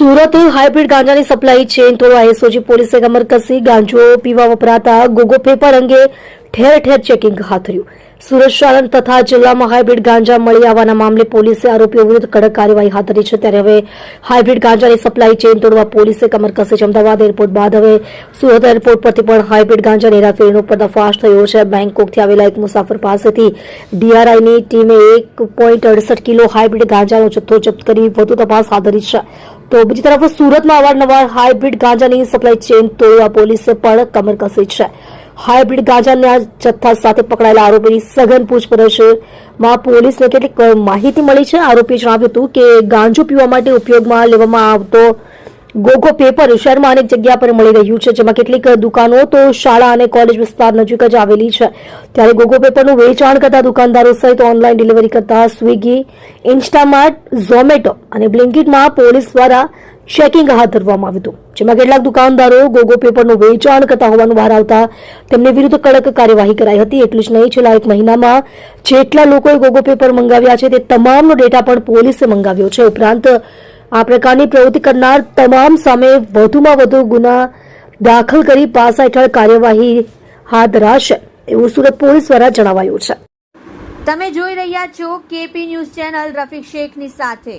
Surat hybrid ગાંજાની supply chain તોડવા SOG પોલીસે કમર કસી ગાંજો પીવા વપરાતા ગોગો પેપર અંગે ઠેર ઠેર ચેકિંગ હાથ ધર્યું. સુરત શહેર તથા જિલ્લામાં હાઇબ્રિડ ગાંજા મળી આવવાના મામલે પોલીસે આરોપીઓ વિરુદ્ધ કડક કાર્યવાહી હાથ ધરી છે. ત્યારે હવે હાઇબ્રિડ ગાંજાની સપ્લાય ચેન તોડવા પોલીસે કમર કસી છે. અમદાવાદ એરપોર્ટ બાદ હવે સુરત એરપોર્ટ પરથી પણ હાઇબ્રિડ ગાંજાની હેરાફેરીનો પર્દાફાશ થયો છે. બેંકોકથી આવેલા એક મુસાફર પાસેથી ડીઆરઆઈની ટીમે 1.68 કિલો હાઇબ્રિડ ગાંજાનો જથ્થો જપ્ત કરી વધુ તપાસ હાથ ધરી છે. તો બીજી તરફ સુરતમાં અવારનવાર હાઇબ્રિડ ગાંજાની સપ્લાય ચેન તોડવા પોલીસે પણ કમર કસી છે. હાઇબ્રિડ ગાંજાના જથ્થા સાથે પકડાયેલા આરોપીની સઘન પૂછપરછમાં પોલીસને કેટલીક માહિતી મળી છે. આરોપીએ જણાવ્યું હતું કે ગાંજો પીવા માટે ઉપયોગમાં લેવામાં આવતો ગોગો પેપર શહેરમાં અનેક જગ્યા પર મળી રહ્યું છે, જેમાં કેટલીક દુકાનો તો શાળા અને કોલેજ વિસ્તાર નજીક જ આવેલી છે. ત્યારે ગોગો પેપરનું વેચાણ કરતા દુકાનદારો સહિત ઓનલાઈન ડિલિવરી કરતા સ્વિગી, ઇન્સ્ટામાર્ટ, ઝોમેટો અને બ્લિંકિટમાં પોલીસ દ્વારા ચેકિંગ હાથ ધરવામાં આવ્યું હતું, જેમાં કેટલાક દુકાનદારો ગોગો પેપરનું વેચાણ કરતા હોવાનું બહાર આવતા તેમની વિરુદ્ધ કડક કાર્યવાહી કરાઈ હતી. એટલું જ નહીં, છેલ્લા એક મહિનામાં જેટલા લોકોએ ગોગો પેપર મંગાવ્યા છે તે તમામનો ડેટા પણ પોલીસે મંગાવ્યો છે. ઉપરાંત આ પ્રકારની પ્રવૃત્તિ કરનાર તમામ સામે વધુમાં વધુ ગુના દાખલ કરી પાસા હેઠળ કાર્યવાહી હાથ ધરાશે એવું સુરત પોલીસ દ્વારા જણાવાયું છે. તમે જોઈ રહ્યા છો કેપી ન્યૂઝ ચેનલ રફીક શેખની સાથે.